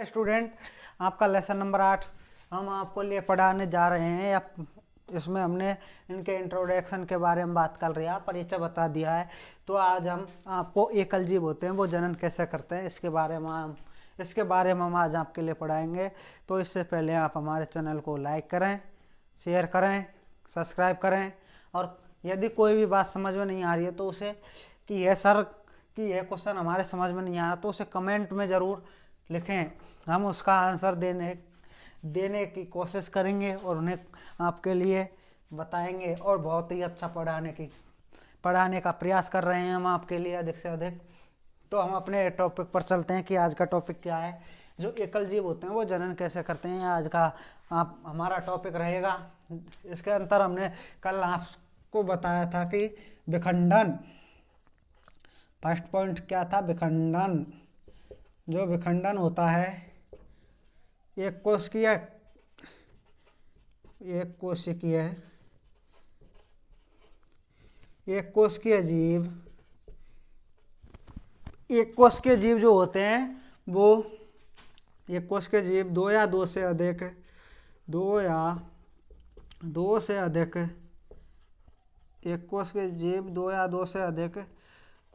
Student, आपका lesson number 8 हम आपको लिए पढ़ाने जा रहे हैं। या इसमें हमने इनके इंट्रोडक्शन के बारे में बात कर लिया, परिचय बता दिया है। तो आज हम आपको एकल जीव होते हैं वो जनन कैसे करते हैं इसके बारे में हम आज आपके लिए पढ़ाएंगे। तो इससे पहले आप हमारे चैनल को लाइक करें, शेयर करें, सब्सक्राइब करें। और यदि कोई भी बात समझ में नहीं आ रही है तो उसे कि यह क्वेश्चन हमारे समझ में नहीं आ रहा तो उसे कमेंट में ज़रूर लिखें। हम उसका आंसर देने की कोशिश करेंगे और उन्हें आपके लिए बताएंगे और बहुत ही अच्छा पढ़ाने का प्रयास कर रहे हैं हम आपके लिए अधिक से अधिक। तो हम अपने टॉपिक पर चलते हैं कि आज का टॉपिक क्या है। जो एकल जीव होते हैं वो जनन कैसे करते हैं, आज का हमारा टॉपिक रहेगा। इसके अंतर हमने कल आपको बताया था कि विखंडन, फर्स्ट पॉइंट क्या था, विखंडन। जो विखंडन होता है एक कोशिकीय जीव जो होते हैं वो एक कोशिकीय जीव दो या दो से अधिक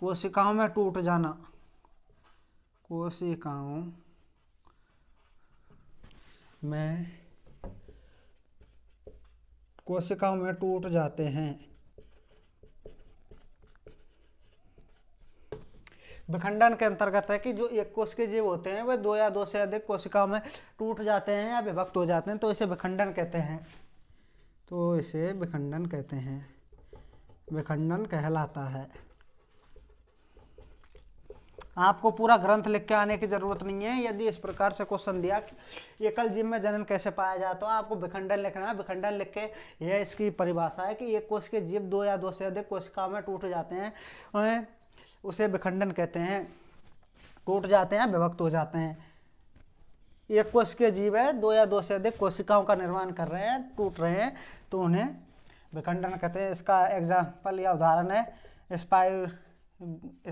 कोशिकाओं में टूट जाना, कोशिकाओं में टूट जाते हैं। विखंडन के अंतर्गत है कि जो एक कोश के जीव होते हैं वे दो या दो से अधिक कोशिकाओं में टूट जाते हैं या विभक्त हो जाते हैं, तो इसे विखंडन कहते हैं। विखंडन कहलाता है। आपको पूरा ग्रंथ लिख के आने की जरूरत नहीं है। यदि इस प्रकार से क्वेश्चन दिया कि एकल जीव में जनन कैसे पाया जाता है, आपको विखंडन लिखना है। विखंडन लिख के यह इसकी परिभाषा है कि एक कोश के जीव दो या दो से अधिक कोशिकाओं में टूट जाते हैं, उसे विखंडन कहते हैं। टूट जाते हैं, विभक्त हो जाते हैं। एक कोश के जीव है, दो या दो से अधिक कोशिकाओं का निर्माण कर रहे हैं, टूट रहे हैं, तो उन्हें विखंडन कहते हैं। इसका एग्जाम्पल या उदाहरण है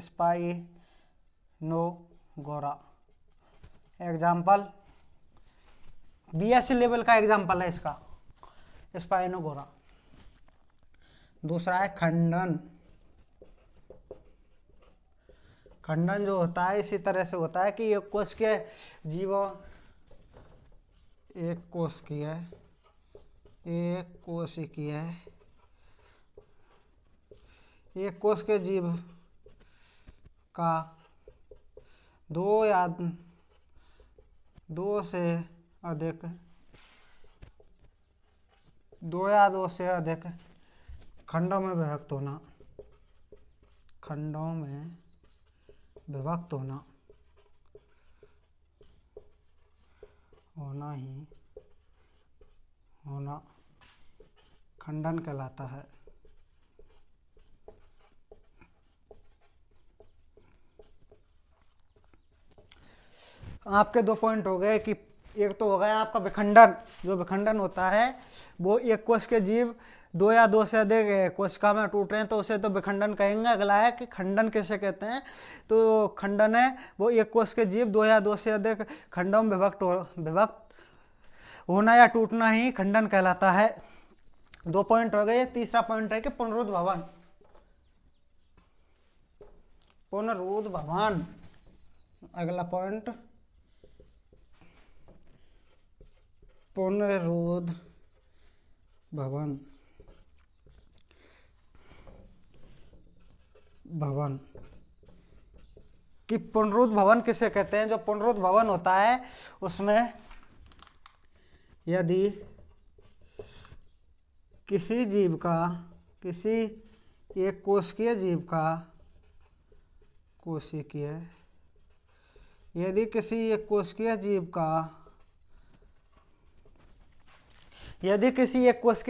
स्पाइनोगोरा। एग्जाम्पल बीएससी लेवल का एग्जाम्पल है इसका, स्पाइनोगोरा। दूसरा है खंडन। खंडन जो होता है इसी तरह से होता है कि एक कोश के जीव का दो या दो से अधिक खंडों में विभक्त होना खंडन कहलाता है। आपके दो पॉइंट हो गए कि एक तो हो गया आपका विखंडन। जो विखंडन होता है वो एक कोश के जीव दो या दो से अधिक कोशिका में टूट रहे हैं तो उसे तो विखंडन कहेंगे। अगला है कि खंडन किसे कहते हैं। तो खंडन है वो एक कोश के जीव दो या दो से अधिक खंडों में विभक्त होना या टूटना ही खंडन कहलाता है। दो पॉइंट हो गए। तीसरा पॉइंट है कि पुनरुद्भवन। अगला पॉइंट पुनरुद्भवन। कि पुनरुद्भवन किसे कहते हैं। जो पुनरुद्भवन होता है उसमें यदि किसी एक कोशिकीय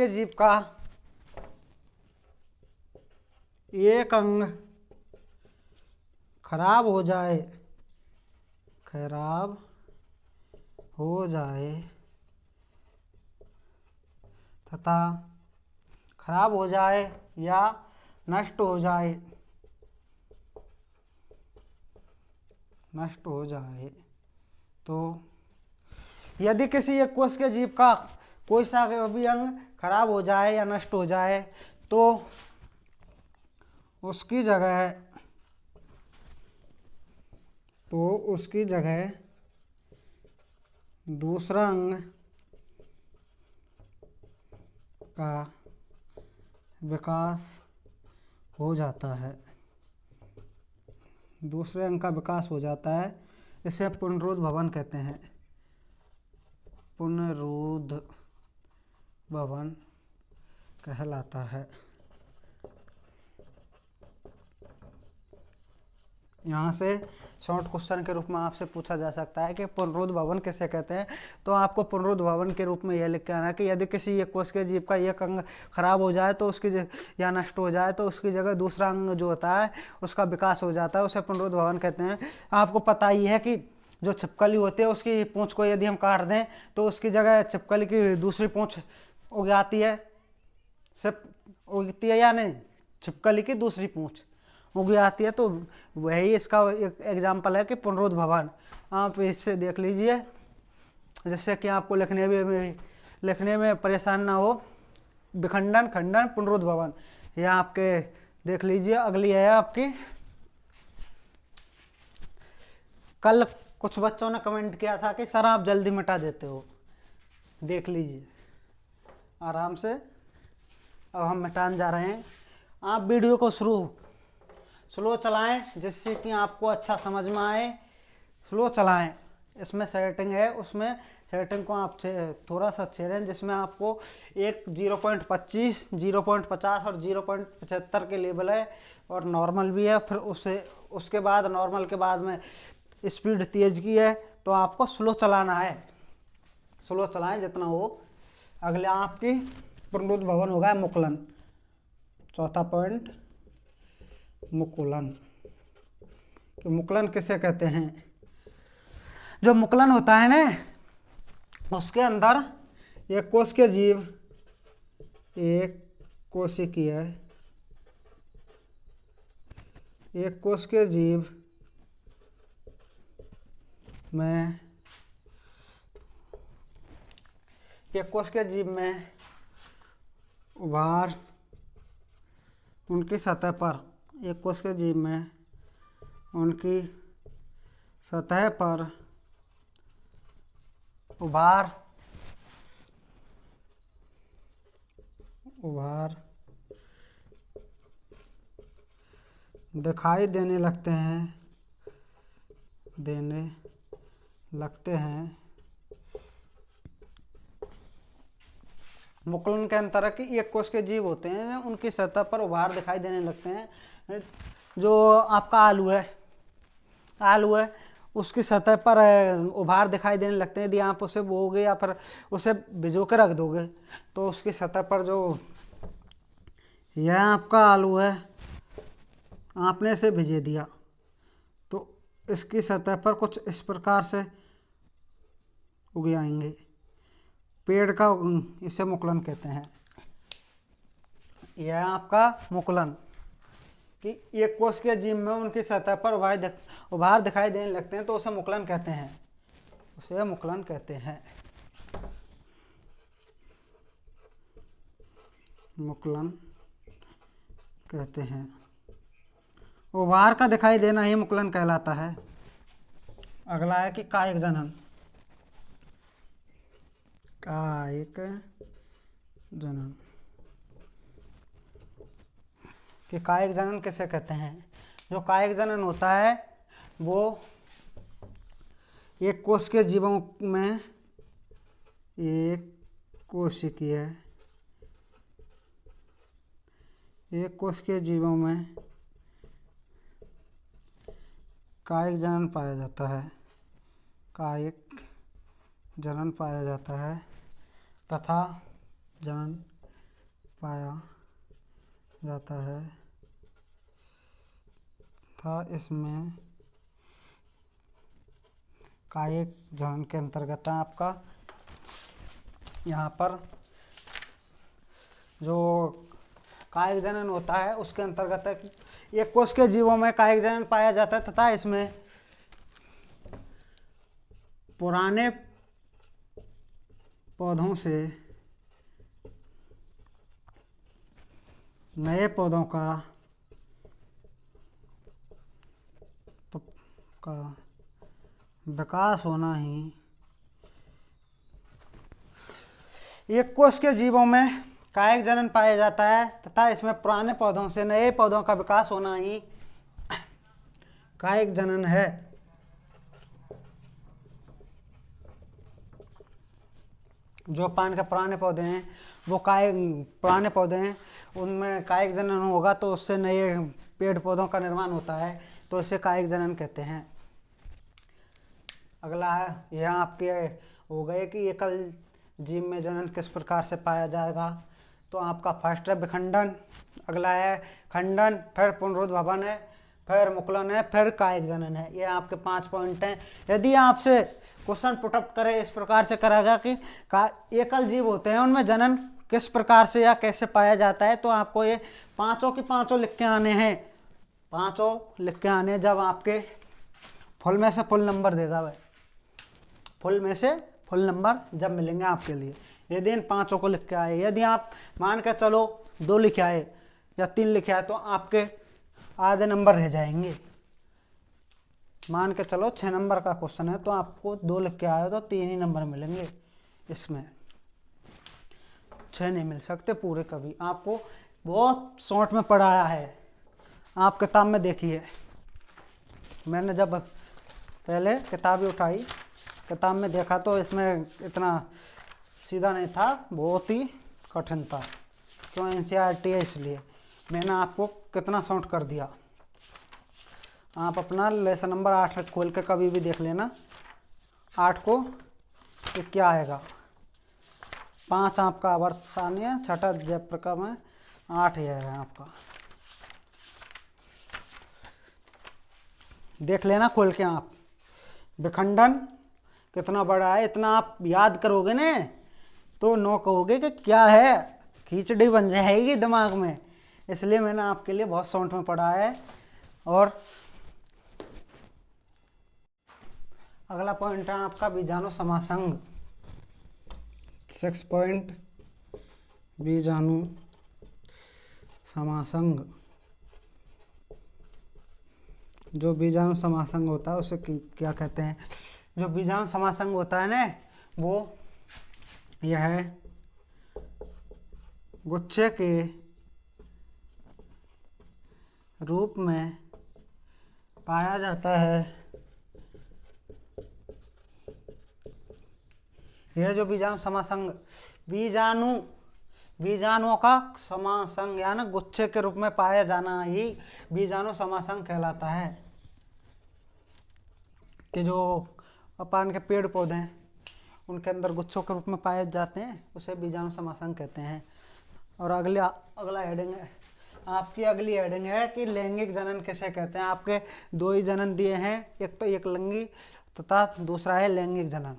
जीव का एक अंग खराब हो जाए तथा खराब हो जाए या नष्ट हो जाए तो यदि किसी एक कोश के जीव का कोई सा भी अंग खराब हो जाए या नष्ट हो जाए तो उसकी जगह दूसरा अंग का विकास हो जाता है। दूसरे अंग का विकास हो जाता है, इसे पुनरुद्ध भवन कहते हैं। पुनरुद्ध भवन कहलाता है। यहाँ से शॉर्ट क्वेश्चन के रूप में आपसे पूछा जा सकता है कि पुनरुद्ध भवन किसे कहते हैं। तो आपको पुनरुद्ध भवन के रूप में यह लिख के आना है कि यदि किसी एक कोश के जीव का एक अंग खराब हो जाए तो उसकी या नष्ट हो जाए तो उसकी जगह दूसरा अंग जो होता है उसका विकास हो जाता है, उसे पुनरुद्ध भवन कहते हैं। आपको पता ही है कि जो छिपकली होती है उसकी पूँछ को यदि हम काट दें तो उसकी जगह छिपकली की दूसरी पूँछ उग आती है, सिर्फ उगती है या नहीं, छिपकली की दूसरी पूँछ उग आती है। तो वही इसका एक एग्जाम्पल है कि पुनरुद्ध भवन। आप इससे देख लीजिए जिससे कि आपको लिखने में परेशान ना हो। विखंडन, खंडन, पुनरुद्ध भवन, यह आपके देख लीजिए। अगली है आपकी, कल कुछ बच्चों ने कमेंट किया था कि सर आप जल्दी मिटा देते हो, देख लीजिए आराम से। अब हम मिटाने जा रहे हैं। आप वीडियो को स्लो चलाएं जिससे कि आपको अच्छा समझ में आए। स्लो चलाएं। इसमें सेटिंग है, उसमें सेटिंग को आप थोड़ा सा छेड़ें जिसमें आपको एक 0.25, 0.50 और 0.75 के लेवल है और नॉर्मल भी है। फिर उसके बाद नॉर्मल के बाद में स्पीड तेज की है, तो आपको स्लो चलाना है। स्लो चलाएं जितना हो। अगले आपकी पुनरुद्ध भवन होगा मुकुलन। चौथा पॉइंट, मुकुलन। कि मुकुलन किसे कहते हैं? जो मुकुलन होता है ना, उसके अंदर एक कोश के जीव, एक कोशिकीय, एक कोश के जीव में, एक कोश के जीव में उभार उनकी सतह पर, एक कोश के जीव में उनकी सतह पर उभार दिखाई देने लगते हैं। मुकुलन के अंतर है कि एक कोश के जीव होते हैं, उनकी सतह पर उभार दिखाई देने लगते हैं। जो आपका आलू है उसकी सतह पर उभार दिखाई देने लगते हैं। यदि आप उसे बोओगे या फिर उसे भिगो के रख दोगे तो उसकी सतह पर, जो यह आपका आलू है, आपने इसे भिजे दिया तो इसकी सतह पर कुछ इस प्रकार से उग आएंगे। पेड़ का, इसे मुकुलन कहते हैं। यह आपका मुकुलन कि एक कोश के जीव में उनकी सतह पर उभार दिखाई देने लगते हैं तो उसे मुकुलन कहते हैं। मुकुलन कहते हैं। उभार का दिखाई देना ही मुकुलन कहलाता है। अगला है कि कायिक जनन। कायिक जनन, कि कायिक जनन किसे कहते हैं? जो कायिक जनन होता है वो एक कोश के जीवों में, एक कोशिकीय, एक कोश के जीवों में कायिक जनन पाया जाता है। कायिक जनन पाया जाता है तथा जनन पाया जाता है तथा इसमें कायिक जनन के अंतर्गत है आपका यहाँ पर जो कायिक जनन होता है उसके अंतर्गत है कि एक कोश के जीवों में कायिक जनन पाया जाता है तथा इसमें पुराने पौधों से नए पौधों का विकास होना ही एक कोष के जीवों में कायिक जनन पाया जाता है तथा इसमें पुराने पौधों से नए पौधों का विकास होना ही कायिक जनन है। जो पान के पुराने पौधे हैं वो पुराने पौधे हैं, उनमें कायिक जनन होगा तो उससे नए पेड़ पौधों का निर्माण होता है, तो इसे कायिक जनन कहते हैं। अगला है, यहाँ आपके हो गए कि एकल जीव में जनन किस प्रकार से पाया जाएगा। तो आपका फर्स्ट है विखंडन, अगला है खंडन, फिर पुनरुद्भवन है, फिर मुकुलन है, फिर कायिक जनन है। ये आपके 5 पॉइंट हैं। यदि आपसे क्वेश्चन पुटअप करे इस प्रकार से करागा कि एकल जीव होते हैं उनमें जनन किस प्रकार से या कैसे पाया जाता है, तो आपको ये पांचों की पांचों लिख के आने हैं, पांचों लिख के आने। जब आपके फुल में से फुल नंबर देगा वह, फुल में से फुल नंबर जब मिलेंगे आपके लिए, यदि इन पांचों को लिख के आए। यदि आप मान के चलो 2 लिखे आए या 3 लिखे आए तो आपके आधे नंबर रह जाएंगे। मान के चलो 6 नंबर का क्वेश्चन है तो आपको 2 लिख के आए तो 3 ही नंबर मिलेंगे, इसमें 6 नहीं मिल सकते पूरे कभी। आपको बहुत शॉर्ट में पढ़ाया है, आप किताब में देखिए। मैंने जब पहले किताबें उठाई, किताब में देखा तो इसमें इतना सीधा नहीं था, बहुत ही कठिन था। क्यों, एनसीईआरटी है इसलिए मैंने आपको कितना शॉर्ट कर दिया। आप अपना लेसन नंबर 8 खोल के कभी भी देख लेना। 8 को ये क्या आएगा, 5 आपका वर्त सारणी है, छठा जय प्रक्रम है, 8 ही आएगा आपका। देख लेना खोल के आप। विखंडन कितना बड़ा है, इतना आप याद करोगे ना तो नो कहोगे कि क्या है, खिचड़ी बन जाएगी दिमाग में। इसलिए मैंने आपके लिए बहुत शॉर्ट में पढ़ा है। और अगला पॉइंट है आपका बीजाणु समासंग। 6 पॉइंट बीजाणु समासंग। जो बीजाणु समासंग होता है उसे क्या कहते हैं। जो बीजाणु समासंग होता है ना, वो यह गुच्छे के रूप में पाया जाता है। यह जो बीजाणु समासंग, बीजाणुओं का समासंग यानी गुच्छे के रूप में पाया जाना ही बीजाणु समासंग कहलाता है। कि जो पान के पेड़ पौधे हैं उनके अंदर गुच्छों के रूप में पाए जाते हैं, उसे बीजाणु समासंग कहते हैं। और अगला हेडिंग है आपकी, अगली हेडिंग है कि लैंगिक जनन किसे कहते हैं। आपके 2 ही जनन दिए हैं, एक तो एकलिंगी तथा दूसरा है लैंगिक जनन।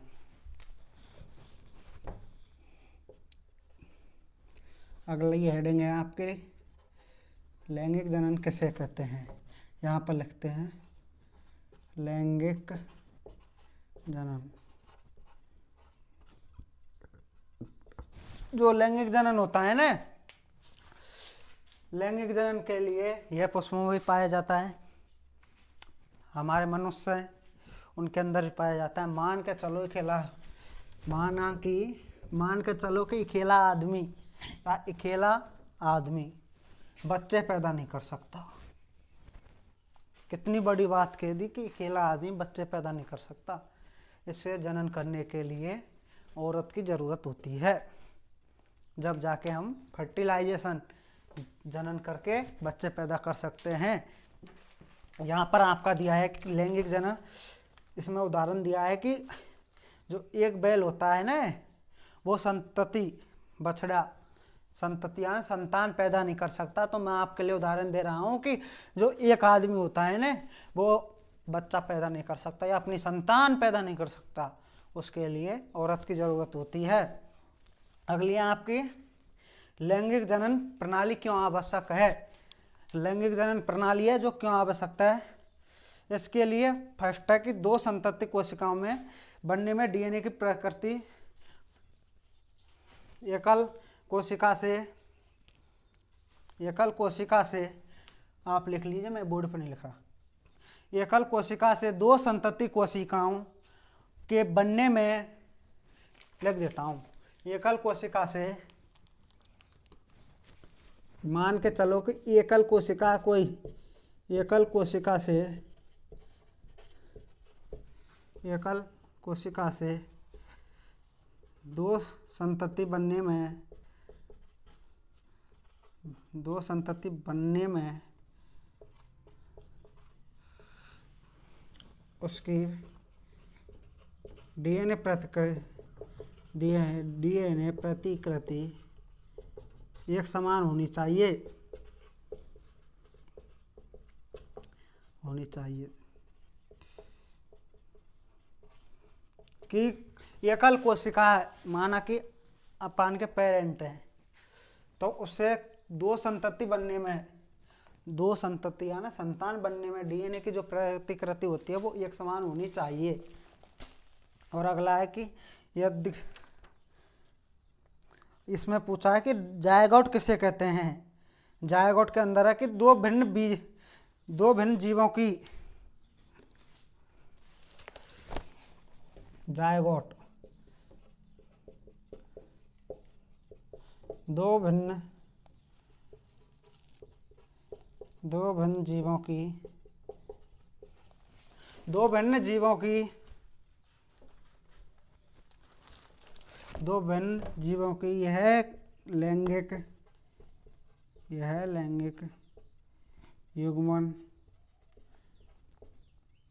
अगली हेडिंग है आपके लैंगिक जनन किसे कहते हैं। यहाँ पर लिखते हैं लैंगिक जनन। जो लैंगिक जनन होता है ना, लैंगिक जनन के लिए यह पुष्पों में भी पाया जाता है, हमारे मनुष्य हैं उनके अंदर भी पाया जाता है। मान के चलो कि अकेला आदमी बच्चे पैदा नहीं कर सकता। कितनी बड़ी बात कह दी कि अकेला आदमी बच्चे पैदा नहीं कर सकता। इससे जनन करने के लिए औरत की ज़रूरत होती है, जब जाके हम फर्टिलाइजेशन जनन करके बच्चे पैदा कर सकते हैं। यहाँ पर आपका दिया है कि लैंगिक जनन, इसमें उदाहरण दिया है कि जो एक बैल होता है ना, वो संतान पैदा नहीं कर सकता। तो मैं आपके लिए उदाहरण दे रहा हूँ कि जो एक आदमी होता है ना, वो बच्चा पैदा नहीं कर सकता या अपनी संतान पैदा नहीं कर सकता, उसके लिए औरत की ज़रूरत होती है। अगली है आपकी लैंगिक जनन प्रणाली क्यों आवश्यक है। लैंगिक जनन प्रणाली है जो क्यों आवश्यक है। इसके लिए फर्स्ट है कि 2 संतति कोशिकाओं में बनने में डीएनए की प्रकृति एकल कोशिका से आप लिख लीजिए, मैं बोर्ड पर नहीं लिख रहा। एकल कोशिका से दो संतति कोशिकाओं के बनने में, लिख देता हूं, एकल कोशिका से, मान के चलो कि एकल कोशिका से दो संतति बनने में उसकी डीएनए प्रतिकृति एक समान होनी चाहिए कि एकल कोशिका, माना कि अपन के पेरेंट हैं, तो उससे दो संतति या ना संतान बनने में डीएनए की जो प्रतिकृति होती है वो एक समान होनी चाहिए। और अगला है कि यदि इसमें पूछा है कि जायगोट किसे कहते हैं। जायगोट के अंदर है कि दो भिन्न जीवों की जायगोट, दो भिन्न जीवों की यह लैंगिक युग्मन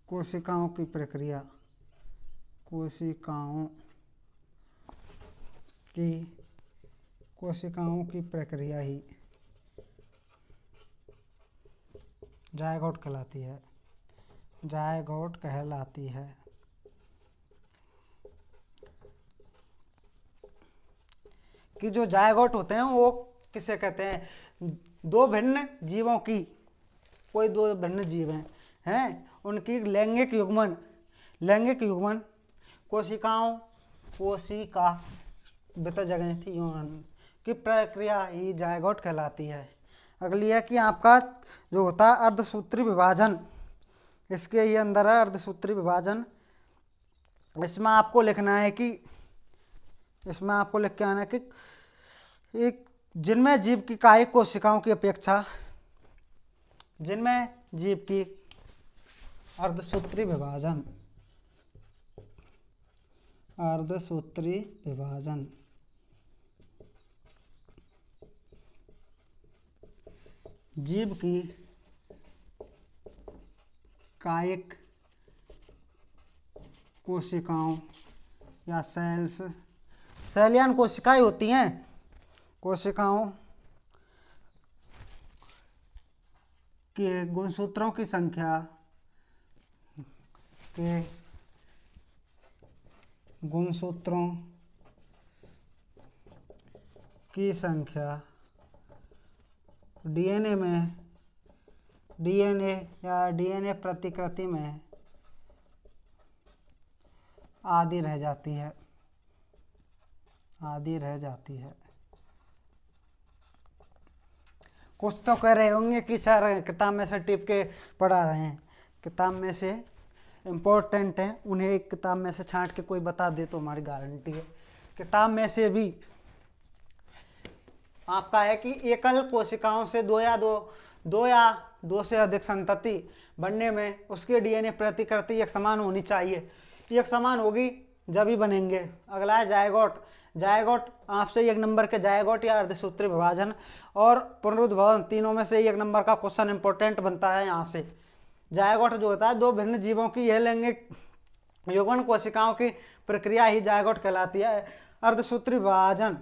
कोशिकाओं की प्रक्रिया ही जायगोट कहलाती है। कि जो जायगोट होते हैं वो किसे कहते हैं, दो भिन्न जीवों की, कोई दो भिन्न जीव हैं उनकी लैंगिक युग्मन कोशिका की प्रक्रिया ही जायगोट कहलाती है। अगली है कि आपका जो होता है अर्धसूत्री विभाजन, इसके ये अंदर है अर्धसूत्री विभाजन। इसमें आपको लिखना है कि लिख के आना है कि एक जिनमें जीव की कायिक कोशिकाओं की अपेक्षा, जिनमें जीव की अर्धसूत्री विभाजन जीव की कायिक कोशिकाओं या सेलियन कोशिकाएं होती हैं, कोशिकाओं के गुणसूत्रों की संख्या डीएनए प्रतिकृति में आधी रह जाती है। कुछ तो कह रहे होंगे कि सर किताब में से टिप के पढ़ा रहे हैं, किताब में से इम्पोर्टेंट है, उन्हें एक किताब में से छांट के कोई बता दे तो हमारी गारंटी है। किताब में से भी आपका है कि एकल कोशिकाओं से दो या दो से अधिक संतति बनने में उसके डीएनए प्रतिकृति एक समान होनी चाहिए। एक समान होगी जब ही बनेंगे। अगला है जायगोट आपसे एक नंबर के जायगोट या अर्धसूत्री विभाजन और पुनरुद्भवन, तीनों में से एक नंबर का क्वेश्चन इंपॉर्टेंट बनता है। यहाँ से जायगोट जो होता है दो भिन्न जीवों की यह लैंगिक युग्मन कोशिकाओं की प्रक्रिया ही जायगोट कहलाती है। अर्धसूत्री विभाजन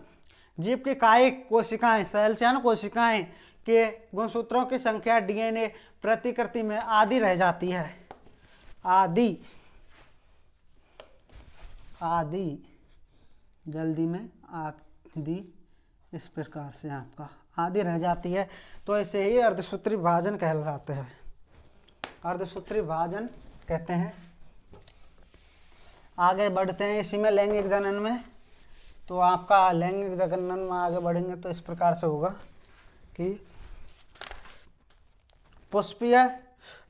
जीव की कायिक कोशिकाएं, सेल्स कोशिकाएं के गुणसूत्रों की संख्या डीएनए प्रतिकृति में आधी रह जाती है। आधी जल्दी में आधी, इस प्रकार से आपका आधी रह जाती है, तो इसे ही अर्धसूत्री विभाजन कहलाते हैं। अर्धसूत्री विभाजन कहते हैं। आगे बढ़ते हैं इसी में लैंगिक जनन में। तो आपका लैंगिक जनन में आगे बढ़ेंगे तो इस प्रकार से होगा कि पुष्पीय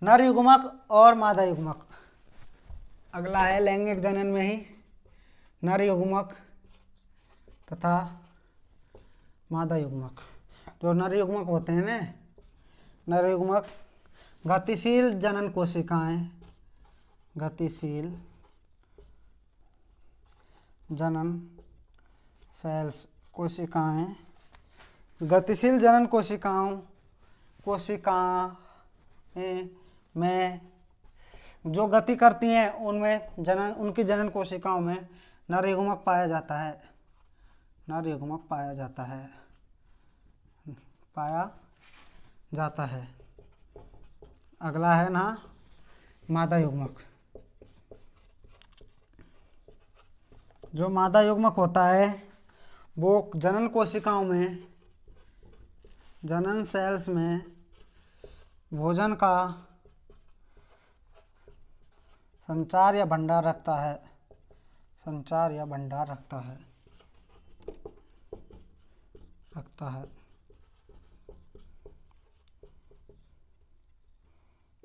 नर युग्मक और मादा युग्मक। अगला है लैंगिक जनन में ही नर युग्मक तथा मादा युग्मक। जो नर युग्मक होते हैं ना, नर युग्मक गतिशील जनन कोशिकाएं, गतिशील जनन सेल्स कोशिकाएं, गतिशील जनन कोशिकाएं में जो गति करती हैं उनमें उनकी जनन कोशिकाओं में नर युग्मक पाया जाता है, नर युग्मक पाया जाता है। अगला है ना मादा युग्मक। जो मादा युग्मक होता है वो जनन कोशिकाओं में, जनन सेल्स में भोजन का संचार या भंडार रखता है, संचार या भंडार रखता है।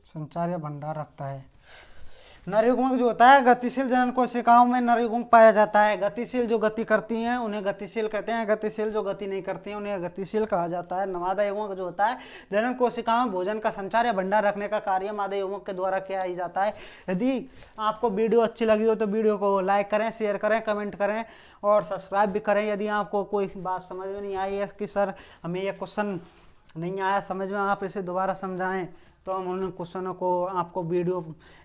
संचार या भंडार रखता है। नर युग्मक जो होता है गतिशील जनन कोशिकाओं में नर युग्मक पाया जाता है। गतिशील जो गति करती हैं उन्हें गतिशील कहते हैं, गतिशील जो गति नहीं करती हैं उन्हें अगतिशील कहा जाता है। मादा युग्मक जो होता है जनन कोशिकाओं में भोजन का संचार या भंडार रखने का कार्य मादा युग्मक के द्वारा किया ही जाता है। यदि आपको वीडियो अच्छी लगी हो तो वीडियो को लाइक करें, शेयर करें, कमेंट करें और सब्सक्राइब भी करें। यदि आपको कोई बात समझ में नहीं आई है कि सर हमें यह क्वेश्चन नहीं आया समझ में, आप इसे दोबारा समझाएं, तो हम उन क्वेश्चनों को आपको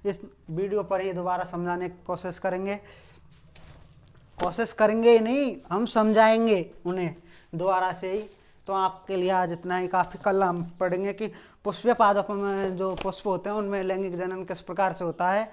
इस वीडियो पर ही दोबारा समझाने की कोशिश करेंगे ही नहीं, हम समझाएंगे उन्हें दोबारा से ही। तो आपके लिए आज इतना ही काफ़ी। कल हम पढ़ेंगे कि पुष्पीय पादपों में जो पुष्प होते हैं उनमें लैंगिक जनन किस प्रकार से होता है।